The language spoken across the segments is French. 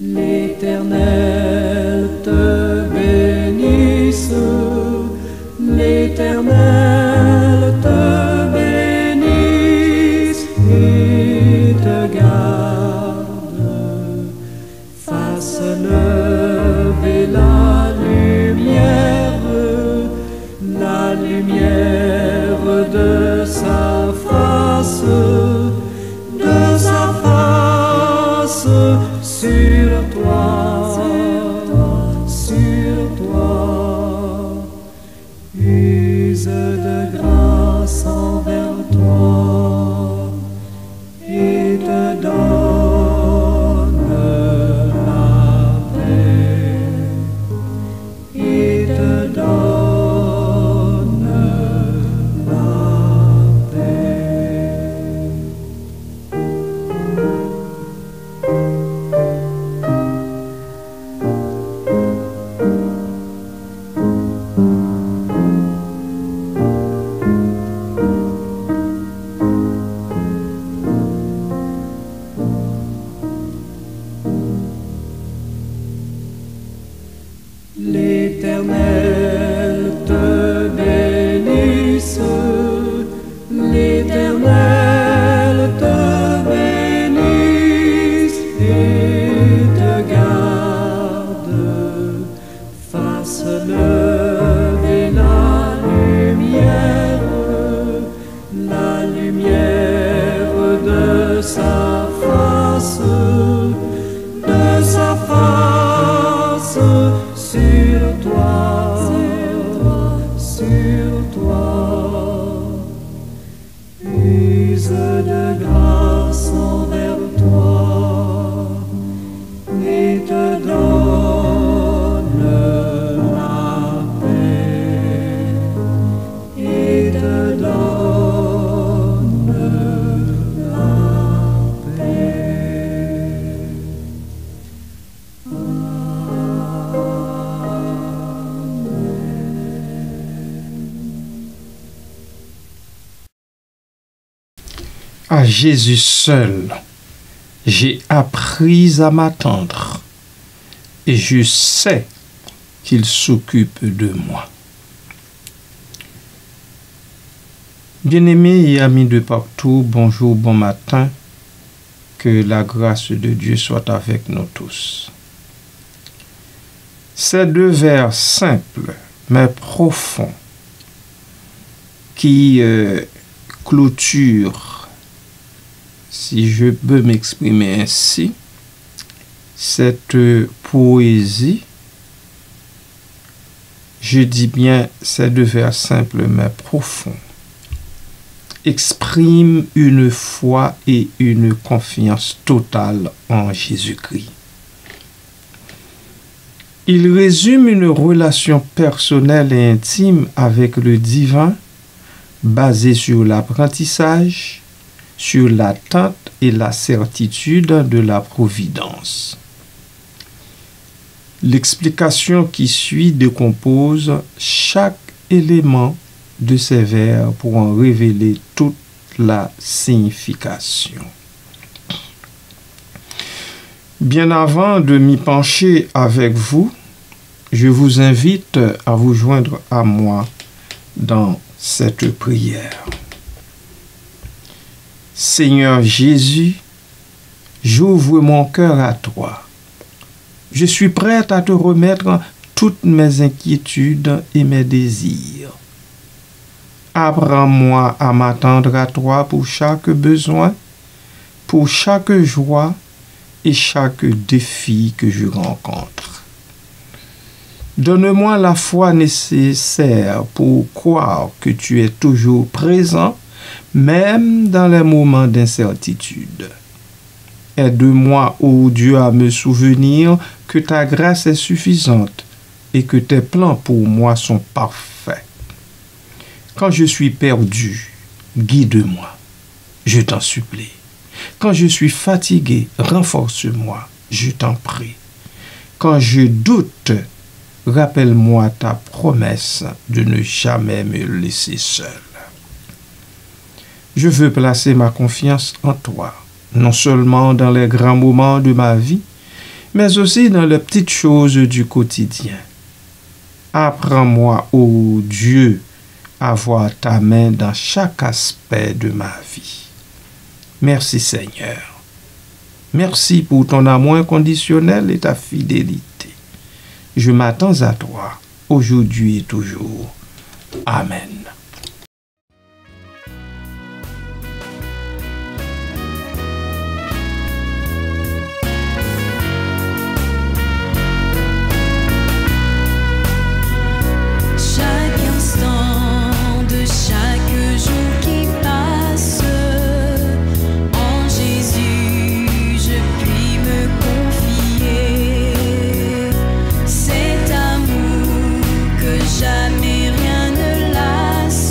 L'Éternel te bénisse, l'Éternel te bénisse et te garde, fasse lever la lumière de sa face sur toi, use de grâce envers toi et te donne la paix, et te donne la paix. L'Éternel te bénisse, l'Éternel te bénisse et te garde, fasse lever la lumière de sa face sur toi, use de grâce envers toi et te donne la paix, et te donne la paix. À Jésus seul, j'ai appris à m'attendre et je sais qu'il s'occupe de moi. Bien-aimés et amis de partout, bonjour, bon matin. Que la grâce de Dieu soit avec nous tous. Ces deux vers simples mais profonds qui clôturent, si je peux m'exprimer ainsi, cette poésie, je dis bien ces deux vers simples mais profonds, expriment une foi et une confiance totale en Jésus-Christ. Il résume une relation personnelle et intime avec le divin, basée sur l'apprentissage, sur l'attente et la certitude de la providence. L'explication qui suit décompose chaque élément de ces vers pour en révéler toute la signification. Bien avant de m'y pencher avec vous, je vous invite à vous joindre à moi dans cette prière. Seigneur Jésus, j'ouvre mon cœur à toi. Je suis prête à te remettre toutes mes inquiétudes et mes désirs. Apprends-moi à m'attendre à toi pour chaque besoin, pour chaque joie et chaque défi que je rencontre. Donne-moi la foi nécessaire pour croire que tu es toujours présent, même dans les moments d'incertitude. Aide-moi, ô Dieu, à me souvenir que ta grâce est suffisante et que tes plans pour moi sont parfaits. Quand je suis perdu, guide-moi, je t'en supplie. Quand je suis fatigué, renforce-moi, je t'en prie. Quand je doute, rappelle-moi ta promesse de ne jamais me laisser seul. Je veux placer ma confiance en toi, non seulement dans les grands moments de ma vie, mais aussi dans les petites choses du quotidien. Apprends-moi, ô Dieu, à voir ta main dans chaque aspect de ma vie. Merci Seigneur. Merci pour ton amour inconditionnel et ta fidélité. Je m'attends à toi, aujourd'hui et toujours. Amen. Jamais rien ne lasse.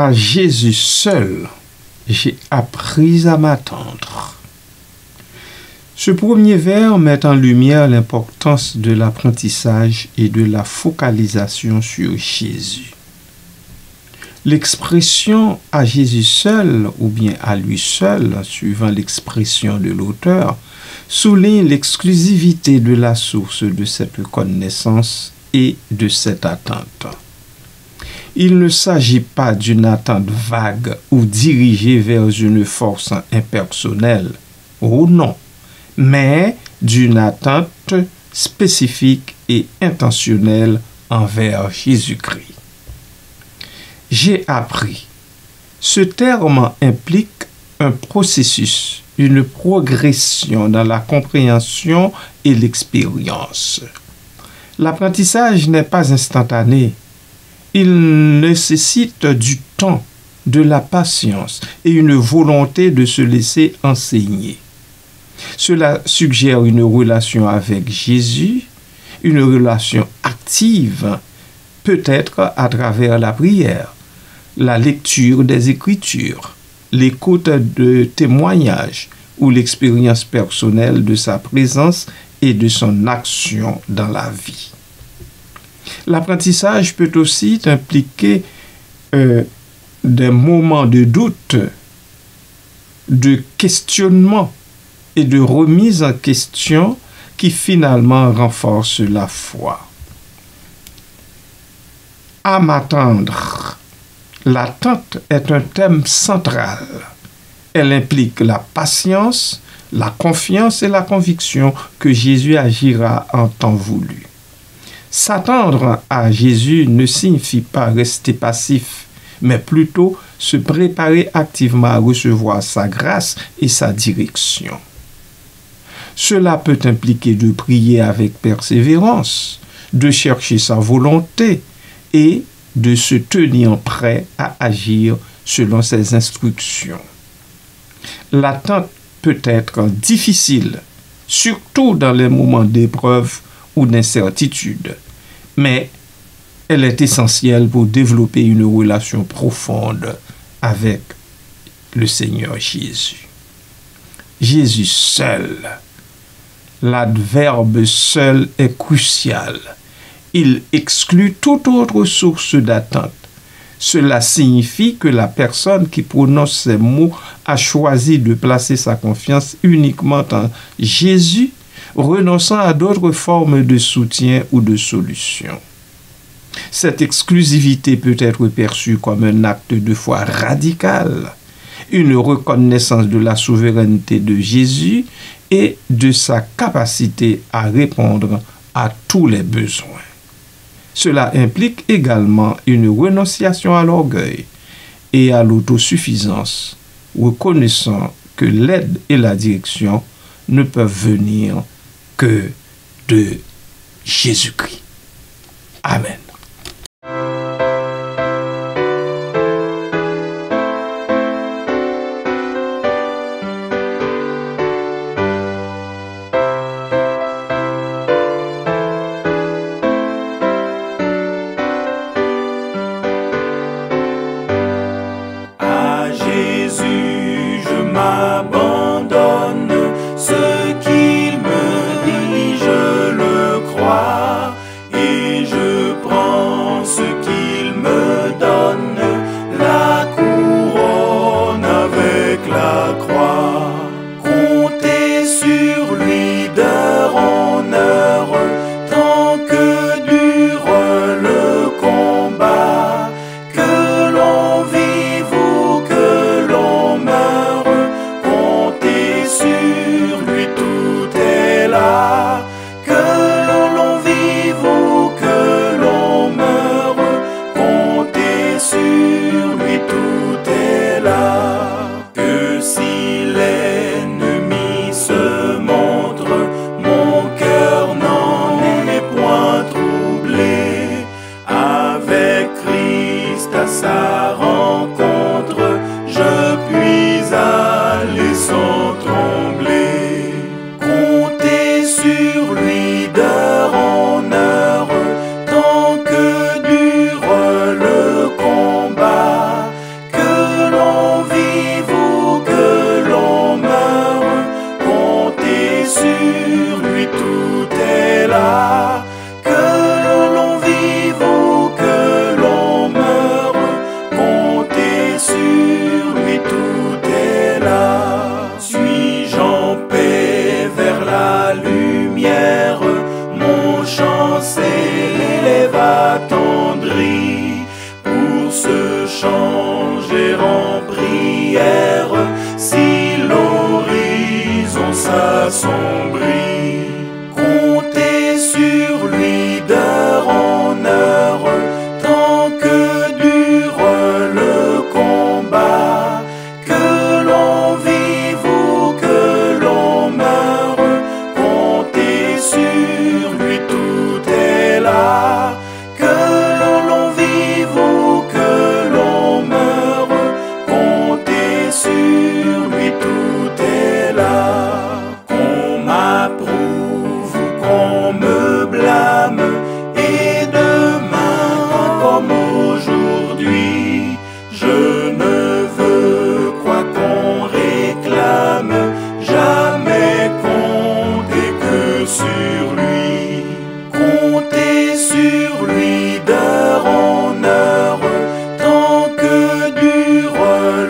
à Jésus seul, j'ai appris à m'attendre. Ce premier vers met en lumière l'importance de l'apprentissage et de la focalisation sur Jésus. L'expression « à Jésus seul » ou bien « à lui seul », suivant l'expression de l'auteur, souligne l'exclusivité de la source de cette connaissance et de cette attente. Il ne s'agit pas d'une attente vague ou dirigée vers une force impersonnelle, oh non, mais d'une attente spécifique et intentionnelle envers Jésus-Christ. J'ai appris. Ce terme implique un processus, une progression dans la compréhension et l'expérience. L'apprentissage n'est pas instantané. Il nécessite du temps, de la patience et une volonté de se laisser enseigner. Cela suggère une relation avec Jésus, une relation active, peut-être à travers la prière, la lecture des Écritures, l'écoute de témoignages ou l'expérience personnelle de sa présence et de son action dans la vie. L'apprentissage peut aussi impliquer des moments de doute, de questionnement et de remise en question qui finalement renforcent la foi. À m'attendre. L'attente est un thème central. Elle implique la patience, la confiance et la conviction que Jésus agira en temps voulu. S'attendre à Jésus ne signifie pas rester passif, mais plutôt se préparer activement à recevoir sa grâce et sa direction. Cela peut impliquer de prier avec persévérance, de chercher sa volonté et de se tenir prêt à agir selon ses instructions. L'attente peut être difficile, surtout dans les moments d'épreuve ou d'incertitude, mais elle est essentielle pour développer une relation profonde avec le Seigneur Jésus. Jésus seul. L'adverbe seul est crucial. Il exclut toute autre source d'attente. Cela signifie que la personne qui prononce ces mots a choisi de placer sa confiance uniquement en Jésus, renonçant à d'autres formes de soutien ou de solution. Cette exclusivité peut être perçue comme un acte de foi radical, une reconnaissance de la souveraineté de Jésus et de sa capacité à répondre à tous les besoins. Cela implique également une renonciation à l'orgueil et à l'autosuffisance, reconnaissant que l'aide et la direction ne peuvent venir que de Jésus-Christ. Amen. lumière si l'horizon s'assombrit. Comptez sur lui d'heure en heure, tant que dure le combat, que l'on vive ou que l'on meure. Comptez sur lui, tout est là, que l'on vive ou que l'on meure. Comptez sur lui, tout est là. Qu'on m'approuve ou qu'on me blâme, et demain comme aujourd'hui, je ne veux quoi qu'on réclame, jamais compter que sur lui. Comptez sur lui d'heure en heure, tant que dure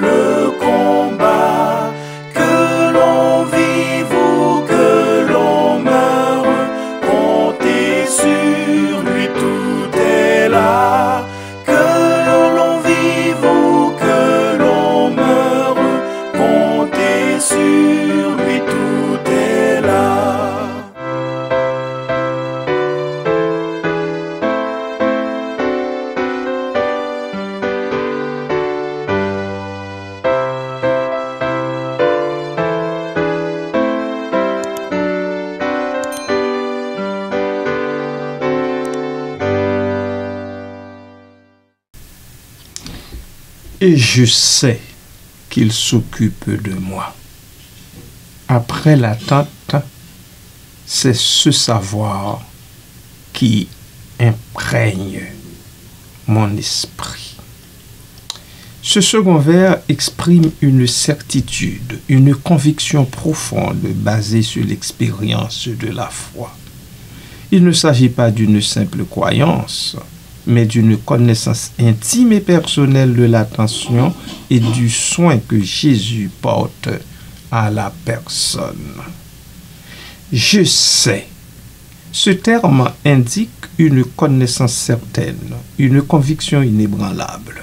le combat, que l'on vive ou que l'on meure. Comptez sur lui, tout est là, que l'on vive ou que l'on meure. Comptez sur lui, tout est là. Et je sais qu'il s'occupe de moi. Après l'attente, c'est ce savoir qui imprègne mon esprit. Ce second vers exprime une certitude, une conviction profonde basée sur l'expérience de la foi. Il ne s'agit pas d'une simple croyance, mais d'une connaissance intime et personnelle de l'attention et du soin que Jésus porte à la personne. Je sais. Ce terme indique une connaissance certaine, une conviction inébranlable.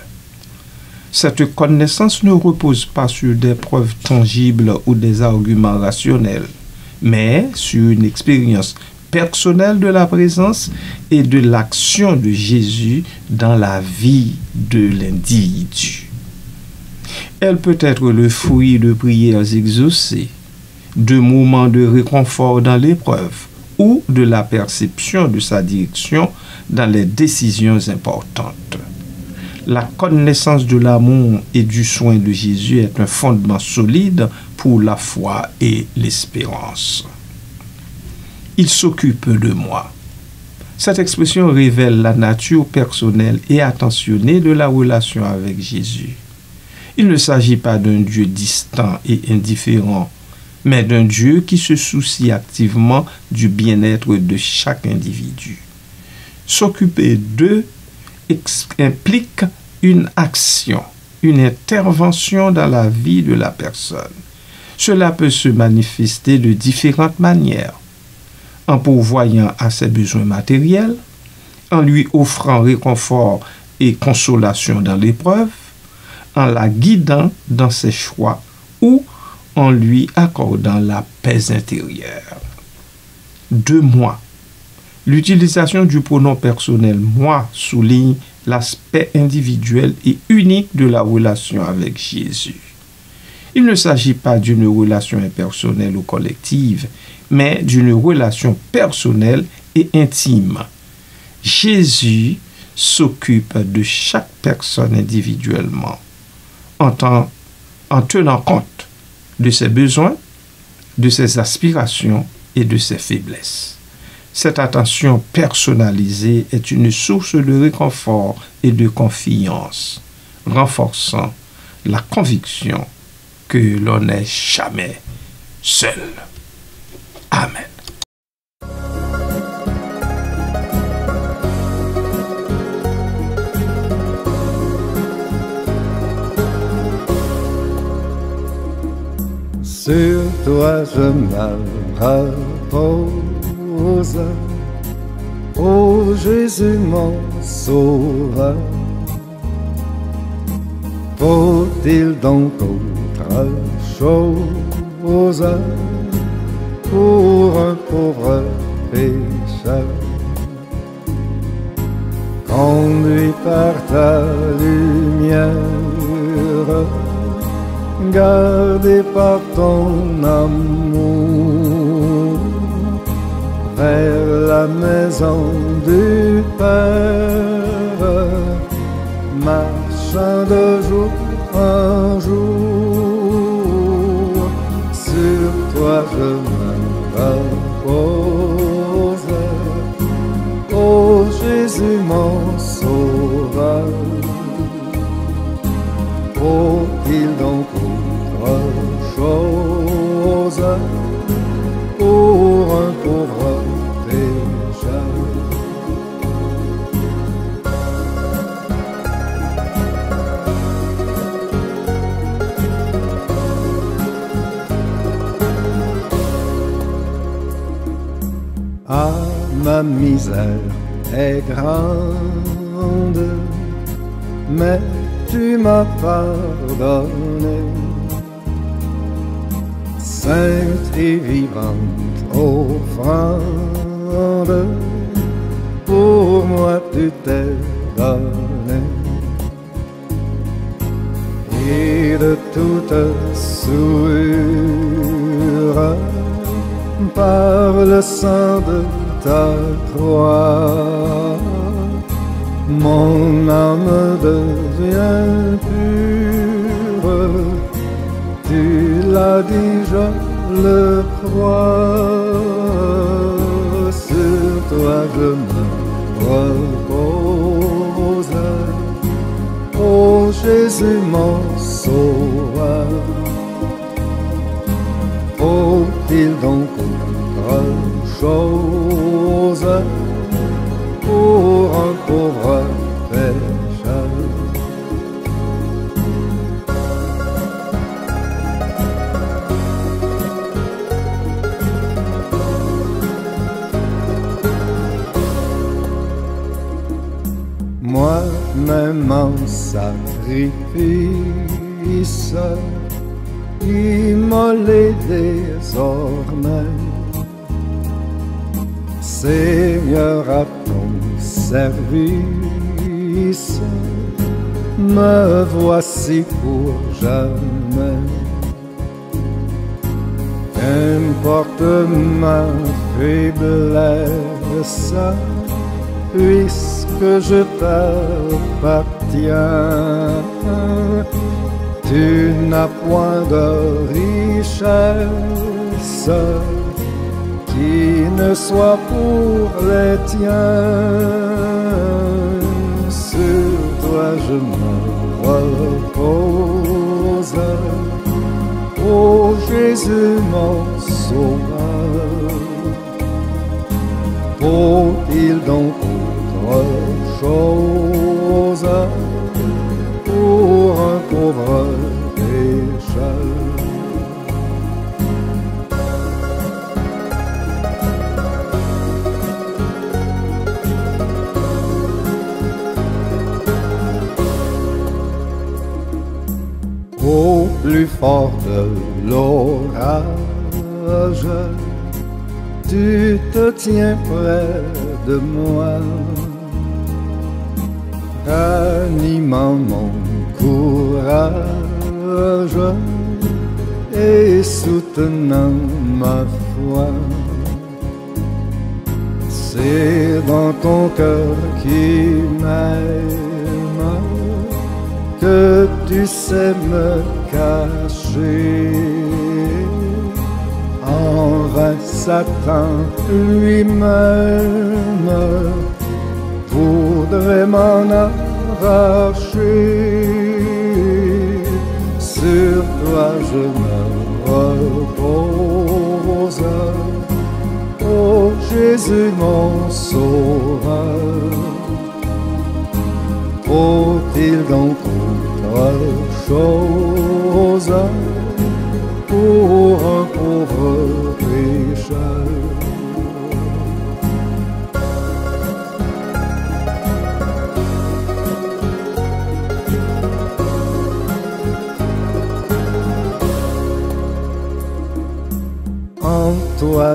Cette connaissance ne repose pas sur des preuves tangibles ou des arguments rationnels, mais sur une expérience personnelle de la présence et de l'action de Jésus dans la vie de l'individu. Elle peut être le fruit de prières exaucées, de moments de réconfort dans l'épreuve ou de la perception de sa direction dans les décisions importantes. La connaissance de l'amour et du soin de Jésus est un fondement solide pour la foi et l'espérance. Il s'occupe de moi. Cette expression révèle la nature personnelle et attentionnée de la relation avec Jésus. Il ne s'agit pas d'un Dieu distant et indifférent, mais d'un Dieu qui se soucie activement du bien-être de chaque individu. S'occuper d'eux implique une action, une intervention dans la vie de la personne. Cela peut se manifester de différentes manières. En pourvoyant à ses besoins matériels, en lui offrant réconfort et consolation dans l'épreuve, en la guidant dans ses choix ou en lui accordant la paix intérieure. De moi. L'utilisation du pronom personnel « moi » souligne l'aspect individuel et unique de la relation avec Jésus. Il ne s'agit pas d'une relation impersonnelle ou collective, mais d'une relation personnelle et intime. Jésus s'occupe de chaque personne individuellement, en tenant compte de ses besoins, de ses aspirations et de ses faiblesses. Cette attention personnalisée est une source de réconfort et de confiance, renforçant la conviction que l'on n'est jamais seul. Amen. Sur toi je m'arrose, ô Jésus mon sauveur. Faut-il donc autre chose pour un pauvre pécheur? Conduit par ta lumière, gardé par ton amour, vers la maison du Père, marchant de jour en jour. Sur toi je me repose, ô Jésus mon sauveur. Faut-il donc autre chose pour un pauvre pécheur? Ah, ma misère est grande, mais tu m'as pardonné. Sainte et vivante offrande, pour moi tu t'es donné. Et de toute souillure, par le sang de ta croix, mon âme devient pure. Tu l'as dit, je le crois. Sur toi je me repose, ô Jésus mon sauveur. Faut-il donc autre chose pour un pauvre pécheur? Moi-même en sacrifice, immolé désormais, Seigneur, à ton service, me voici pour jamais. Qu'importe ma faiblesse, puisque je t'appartiens. Tu n'as point de richesse qui ne soit pour les tiens. Sur toi je me repose, ô Jésus mon sauveur. Faut-il donc autre chose pour un pauvre pécheur? Au plus fort de l'orage, tu te tiens près de moi, ranimant mon courage et soutenant ma foi. C'est dans ton cœur qui m'aime que tu sais me cacher. En vain Satan lui-même voudrait m'en arracher. Sur toi je me repose, ô Jésus mon sauveur. Faut-il donc autre chose pour un pauvre pécheur?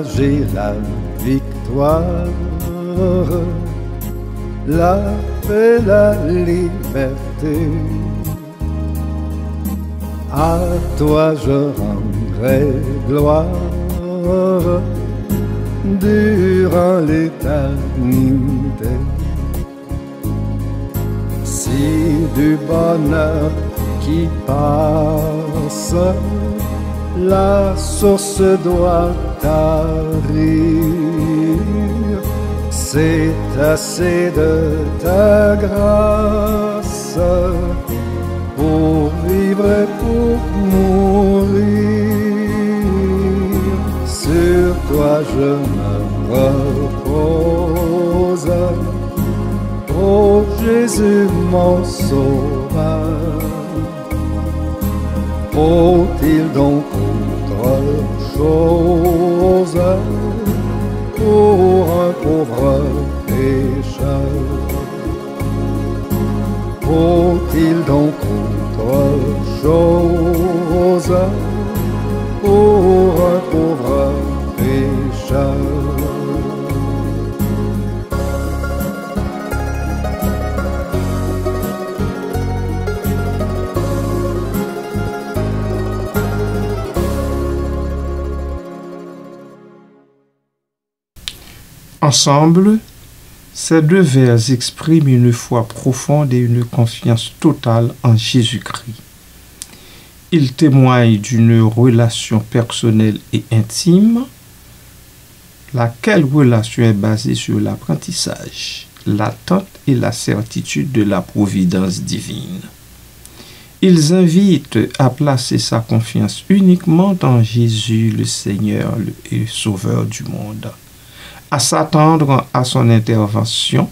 toi j'ai la victoire, la paix, la liberté. À toi je rendrai gloire durant l'éternité. Si du bonheur qui passe, la source doit tarir, c'est assez de ta grâce pour vivre et pour mourir. Sur toi je me repose, oh Jésus mon sauveur. Faut-il donc autre chose pour un pauvre pécheur? Faut-il donc autre chose pour un pauvre pécheur? Ensemble, ces deux vers expriment une foi profonde et une confiance totale en Jésus-Christ. Ils témoignent d'une relation personnelle et intime, laquelle relation est basée sur l'apprentissage, l'attente et la certitude de la providence divine. Ils invitent à placer sa confiance uniquement dans Jésus, le Seigneur et Sauveur du monde, à s'attendre à son intervention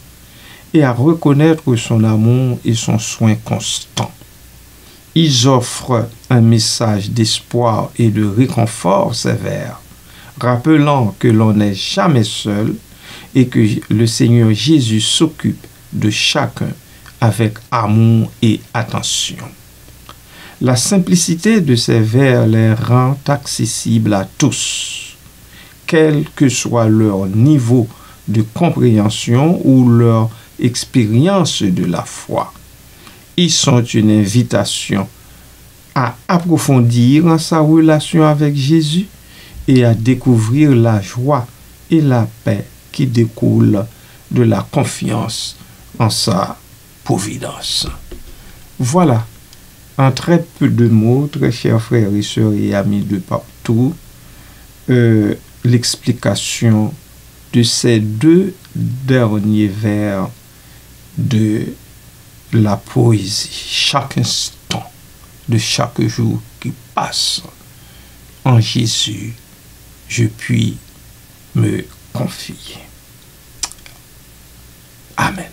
et à reconnaître son amour et son soin constant. Ils offrent un message d'espoir et de réconfort sévère, rappelant que l'on n'est jamais seul et que le Seigneur Jésus s'occupe de chacun avec amour et attention. La simplicité de ces vers les rend accessibles à tous, quel que soit leur niveau de compréhension ou leur expérience de la foi. Ils sont une invitation à approfondir sa relation avec Jésus et à découvrir la joie et la paix qui découlent de la confiance en sa providence. Voilà, en très peu de mots, très chers frères et sœurs et amis de partout, l'explication de ces deux derniers vers de la poésie. Chaque instant de chaque jour qui passe, en Jésus, je puis me confier. Amen.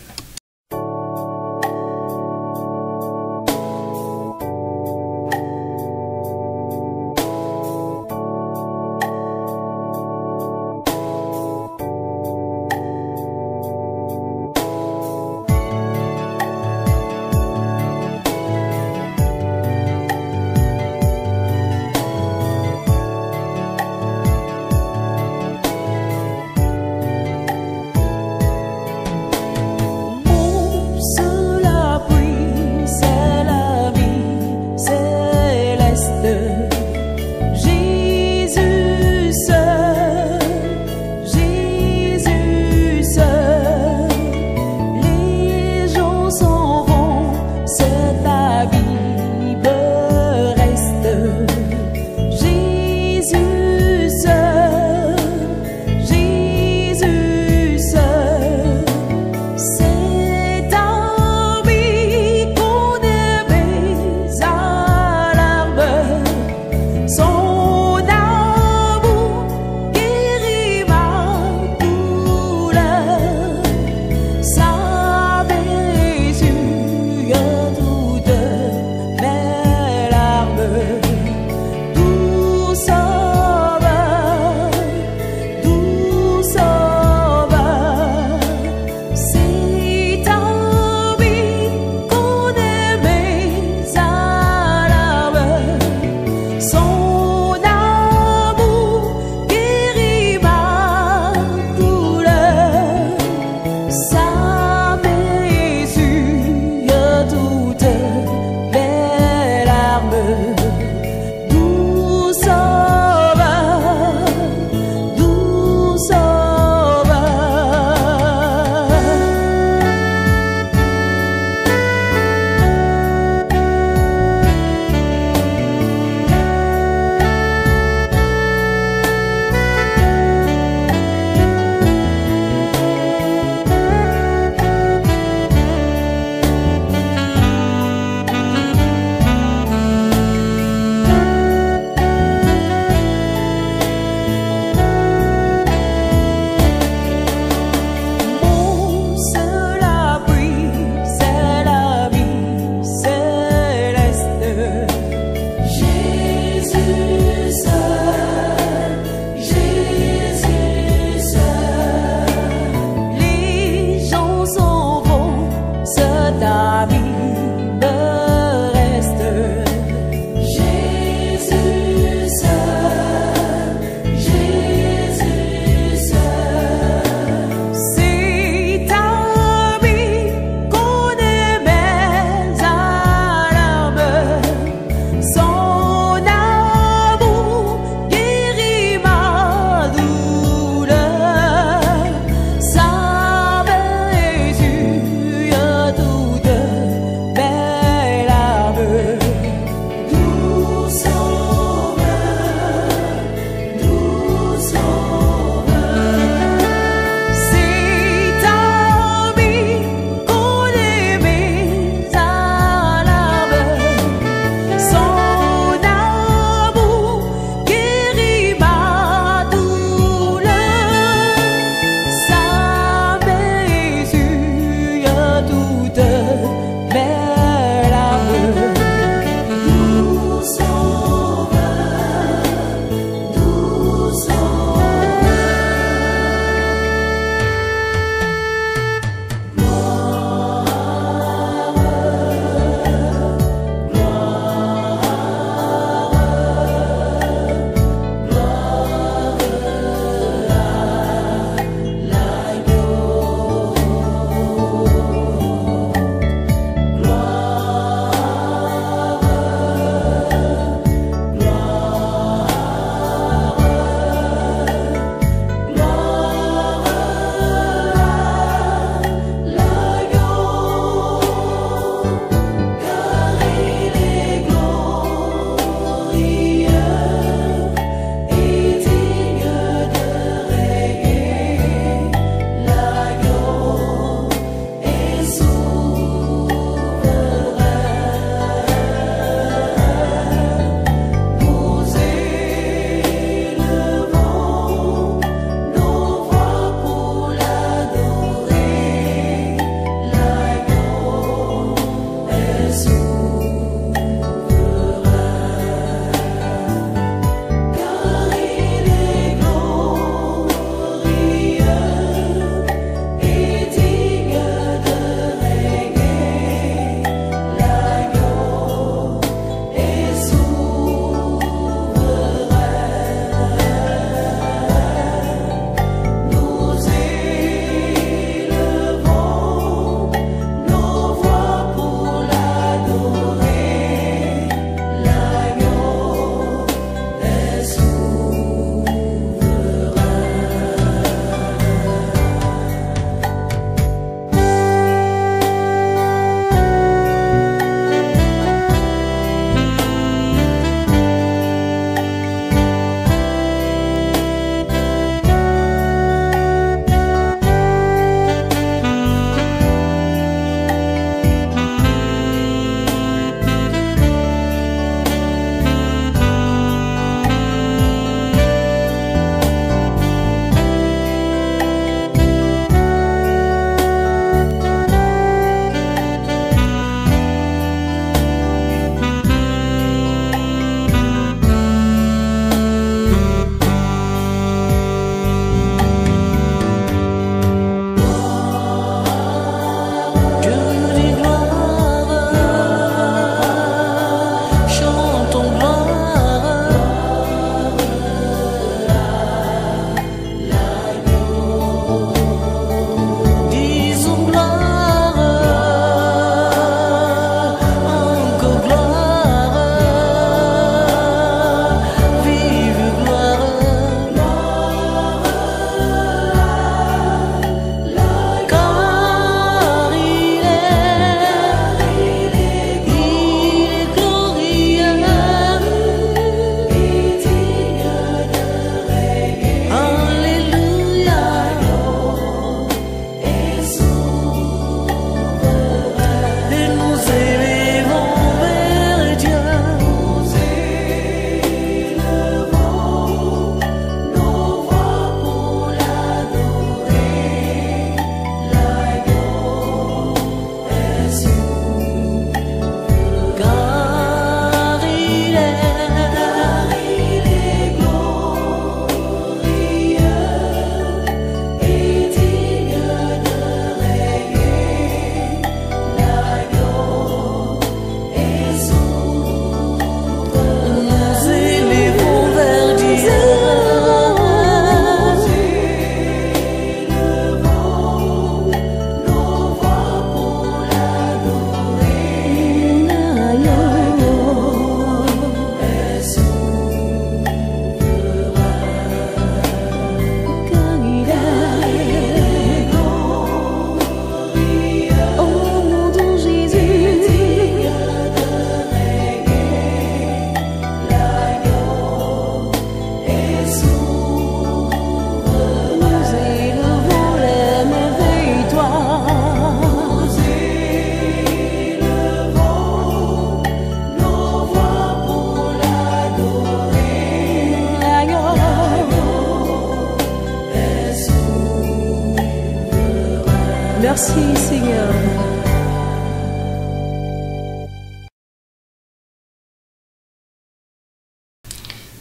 Merci Seigneur.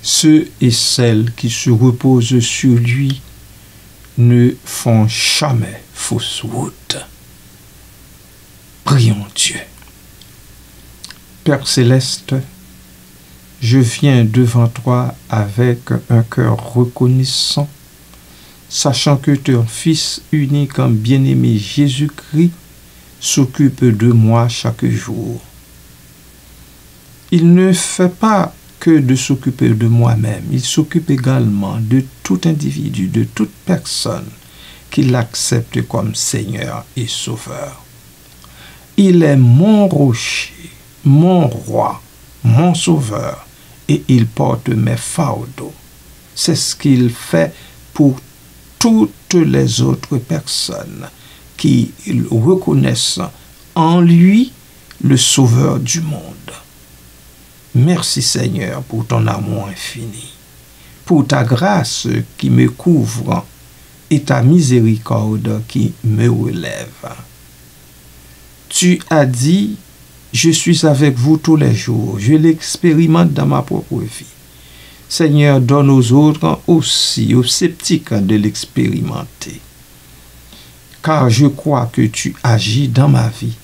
Ceux et celles qui se reposent sur lui ne font jamais fausse route. Prions Dieu. Père céleste, je viens devant toi avec un cœur reconnaissant, sachant que ton Fils unique en bien-aimé Jésus-Christ s'occupe de moi chaque jour. Il ne fait pas que de s'occuper de moi-même, il s'occupe également de tout individu, de toute personne qui l'accepte comme Seigneur et Sauveur. Il est mon rocher, mon roi, mon Sauveur, et il porte mes fardeaux. C'est ce qu'il fait pour toutes les autres personnes qui reconnaissent en lui le Sauveur du monde. Merci Seigneur pour ton amour infini, pour ta grâce qui me couvre et ta miséricorde qui me relève. Tu as dit, je suis avec vous tous les jours, je l'expérimente dans ma propre vie. Seigneur, donne aux autres aussi, aux sceptiques, de l'expérimenter. Car je crois que tu agis dans ma vie,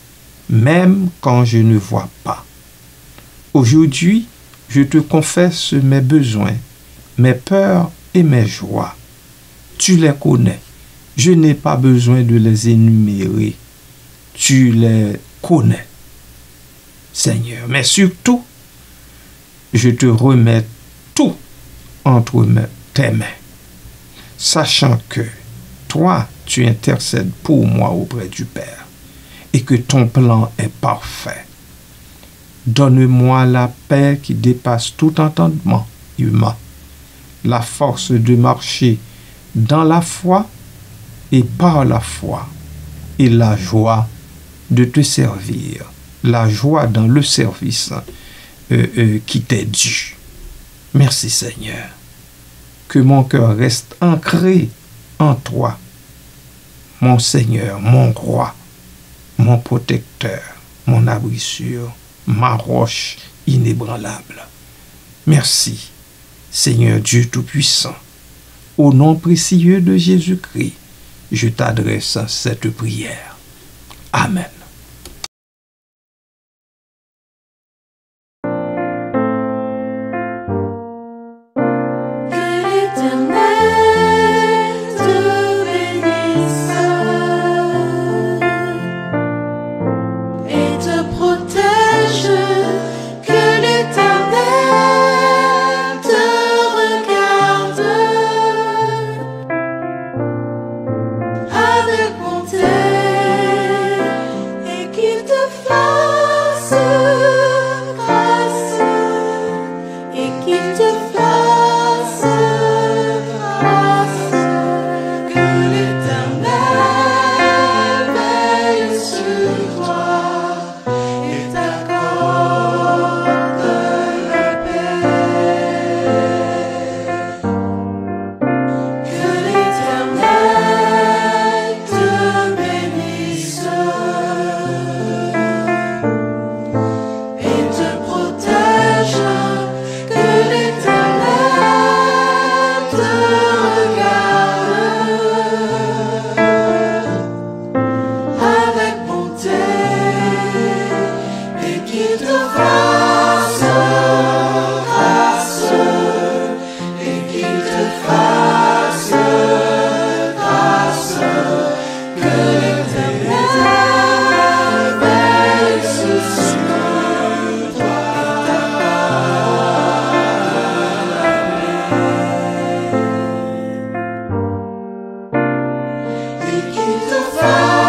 même quand je ne vois pas. Aujourd'hui, je te confesse mes besoins, mes peurs et mes joies. Tu les connais. Je n'ai pas besoin de les énumérer. Tu les connais, Seigneur. Mais surtout, je te remets tout entre tes mains, sachant que toi, tu intercèdes pour moi auprès du Père et que ton plan est parfait. Donne-moi la paix qui dépasse tout entendement humain, la force de marcher dans la foi et par la foi, et la joie de te servir, la joie dans le service qui t'est dû. Merci Seigneur. Que mon cœur reste ancré en toi, mon Seigneur, mon roi, mon protecteur, mon abri sûr, ma roche inébranlable. Merci, Seigneur Dieu Tout-Puissant. Au nom précieux de Jésus-Christ, je t'adresse cette prière. Amen. Qu'il te fasse